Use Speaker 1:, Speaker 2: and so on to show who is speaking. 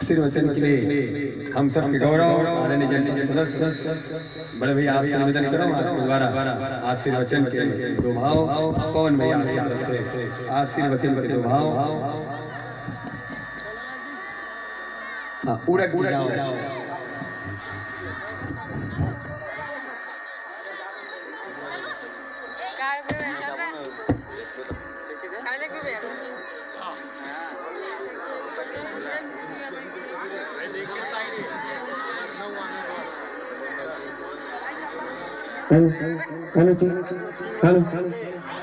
Speaker 1: आशीर्वचन के लिए हम सब के गौरव आदरणीय जनता सदस्य बड़े भैया आपसे निवेदन करो आपके द्वारा आशीर्वचन के दो भाव पवन भैया आपकी तरफ से आशीर्वचन के दो भाव पूरा की जाओ
Speaker 2: हेलो हेलो हेलो